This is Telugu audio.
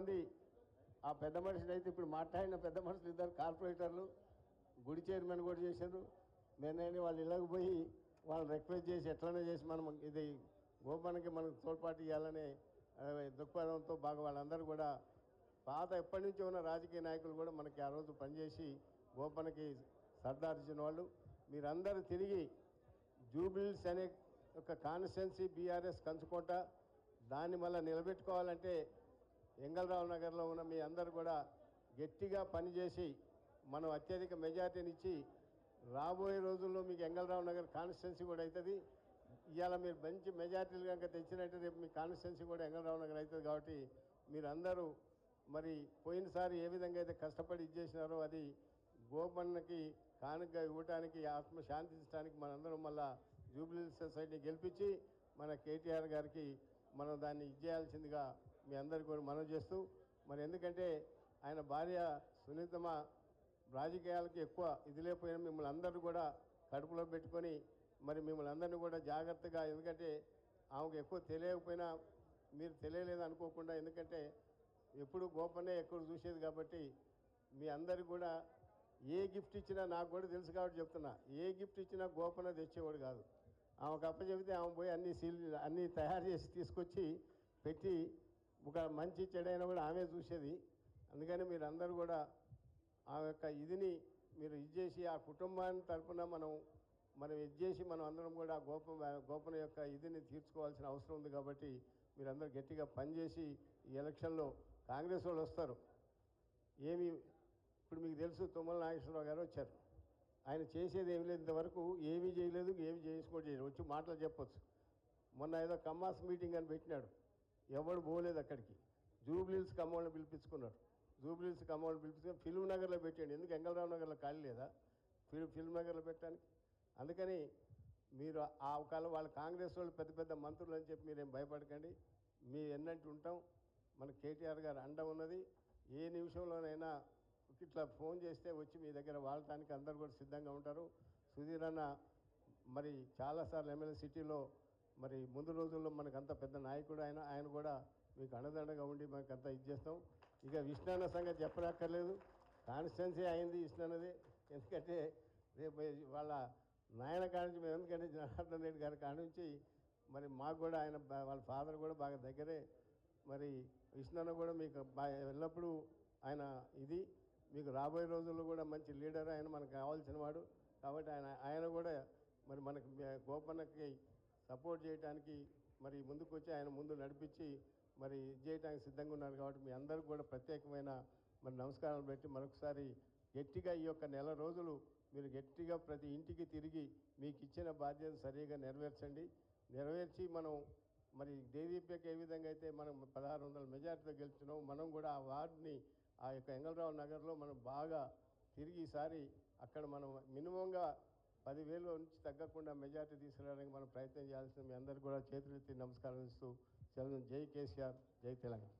కొంతమంది ఆ పెద్ద మనుషులు అయితే ఇప్పుడు మాట్లాడిన పెద్ద మనుషులు ఇద్దరు కార్పొరేటర్లు గుడి చైర్మన్ కూడా చేశారు. నేను వాళ్ళ ఇళ్ళకి పోయి వాళ్ళని రిక్వెస్ట్ చేసి ఎట్లనే చేసి మనం ఇది గోపన్నకి మనకు తోడ్పాటు ఇవ్వాలనే దృక్పథంతో బాగా వాళ్ళందరూ కూడా పాత ఎప్పటి నుంచో ఉన్న రాజకీయ నాయకులు కూడా మనకి ఆ రోజు పనిచేసి గోపన్నకి సర్దార్చిన వాళ్ళు. మీరందరూ తిరిగి జూబిలీస్ అనే ఒక కాన్స్టిట్యున్సీ బీఆర్ఎస్ కంచుకోట దాన్ని మళ్ళీ నిలబెట్టుకోవాలంటే ఎంగళరావు నగర్లో ఉన్న మీ అందరూ కూడా గట్టిగా పనిచేసి మనం అత్యధిక మెజార్టీని ఇచ్చి రాబోయే రోజుల్లో మీకు ఎంగళరావు నగర్ కాన్స్టిట్యున్సీ కూడా అవుతుంది. ఇవాళ మీరు మంచి మెజార్టీలు కనుక తెచ్చినట్టు రేపు మీ కాన్స్టిట్యున్సీ కూడా ఎంగళరావు నగర్ అవుతుంది. కాబట్టి మీరందరూ మరి పోయినసారి ఏ విధంగా అయితే కష్టపడి ఇచ్చేసినారో అది గోపన్నకి కానుక ఇవ్వటానికి ఆత్మ శాంతించడానికి మనందరం మళ్ళా జూబ్లీ సొసైటీని గెలిపించి మన కేటీఆర్ గారికి మనం దాన్ని ఇచ్చేయాల్సిందిగా మీ అందరికీ కూడా మనం చేస్తూ మరి ఎందుకంటే ఆయన భార్య సునీతమ్మ రాజకీయాలకి ఎక్కువ ఇది లేకపోయినా మిమ్మల్ని అందరూ కూడా కడుపులో పెట్టుకొని మరి మిమ్మల్ని అందరినీ కూడా జాగ్రత్తగా ఎందుకంటే ఆమెకు ఎక్కువ తెలియకపోయినా మీరు తెలియలేదు అనుకోకుండా ఎందుకంటే ఎప్పుడు గోపన్నే ఎక్కువ చూసేది కాబట్టి మీ అందరికి కూడా ఏ గిఫ్ట్ ఇచ్చినా నాకు కూడా తెలుసు కాబట్టి చెప్తున్నా ఏ గిఫ్ట్ ఇచ్చినా గోపన్న తెచ్చేవాడు కాదు. ఆమెకు అప్పచెబితే ఆమె పోయి అన్నీ తయారు చేసి తీసుకొచ్చి పెట్టి ఒక మంచి చెడైనా కూడా ఆమె చూసేది. అందుకని మీరందరూ కూడా ఆ యొక్క ఇదిని మీరు ఇది చేసి ఆ కుటుంబాన్ని తరపున మనం ఇది చేసి మనం అందరం కూడా గోపన యొక్క ఇదిని తీర్చుకోవాల్సిన అవసరం ఉంది. కాబట్టి మీరందరూ గట్టిగా పనిచేసి ఈ ఎలక్షన్లో కాంగ్రెస్ వాళ్ళు వస్తారు. ఇప్పుడు మీకు తెలుసు తుమ్మల నాగేశ్వరరావు గారు వచ్చారు. ఆయన చేసేది ఏమి లేదు, ఇంతవరకు ఏమీ చేయలేదు, ఏమి చేసుకోవడం చేయలేదు, వచ్చి మాటలు చెప్పొచ్చు. మొన్న ఏదో కమ్మాస్ మీటింగ్ అని పెట్టినాడు, ఎవడు పోలేదు అక్కడికి. జూబ్లీహిల్స్ ఖమ్మంలో పిలిపించుకున్నాడు. జూబ్లీహిల్స్ ఖమ్మంలో పిలిపించుకుని ఫిల్మ్ నగర్లో పెట్టాడు. ఎందుకు ఎంగళరావు నగర్లో ఖాళీ లేదా ఫిల్మ్ నగర్లో పెట్టడానికి? అందుకని మీరు ఆ కాలం వాళ్ళ కాంగ్రెస్ వాళ్ళు పెద్ద పెద్ద మంత్రులు అని చెప్పి మీరేం భయపడకండి. మీ ఎన్నంటి ఉంటాం. మన కేటీఆర్ గారు అండ ఉన్నది. ఏ నిమిషంలోనైనా ఇట్లా ఫోన్ చేస్తే వచ్చి మీ దగ్గర వాడటానికి అందరు కూడా సిద్ధంగా ఉంటారు. సుధీర్ అన్న మరి చాలాసార్లు ఎమ్మెల్యే సిటీలో మరి ముందు రోజుల్లో మనకు అంత పెద్ద నాయకుడు ఆయన కూడా మీకు అండదండగా ఉండి మనకు అంతా ఇచ్చేస్తాం. ఇక విష్ణాన్న సంగతి చెప్పనక్కర్లేదు, కాన్స్టిట్యున్సీ అయింది విష్ణాన్నది. ఎందుకంటే రేపు వాళ్ళ నాయన కాడ నుంచి మేము ఎందుకంటే జనార్దన్ రెడ్డి గారి కాడ నుంచి మరి మాకు కూడా ఆయన వాళ్ళ ఫాదర్ కూడా బాగా దగ్గరే. మరి విష్ణాన్న కూడా మీకు ఎల్లప్పుడూ ఆయన ఇది మీకు రాబోయే రోజుల్లో కూడా మంచి లీడర్, ఆయన మనకు కావాల్సిన వాడు. కాబట్టి ఆయన కూడా మరి మనకు గోపన్నకి సపోర్ట్ చేయడానికి మరి ముందుకు వచ్చి ఆయన ముందు నడిపించి మరి చేయడానికి సిద్ధంగా ఉన్నారు. కాబట్టి మీ అందరికీ కూడా ప్రత్యేకమైన మరి నమస్కారాలు పెట్టి మరొకసారి గట్టిగా ఈ యొక్క నెల రోజులు మీరు గట్టిగా ప్రతి ఇంటికి తిరిగి మీకు ఇచ్చిన బాధ్యత సరిగా నెరవేర్చి మనం మరి దేదీప్యకి ఏ విధంగా అయితే మనం 1600 మెజార్టీతో గెలుచున్నాం, మనం కూడా ఆ వార్డుని ఆ యొక్క ఎంగళరావు నగర్లో మనం బాగా తిరిగి ఈసారి అక్కడ మనం మినిమంగా 10,000 నుంచి తగ్గకుండా మెజార్టీ తీసుకురావడానికి మనం ప్రయత్నం చేయాల్సిన మీ అందరికీ కూడా చేతులెత్తి నమస్కారం ఇస్తూ సెలవు. జై కేసీఆర్, జై తెలంగాణ.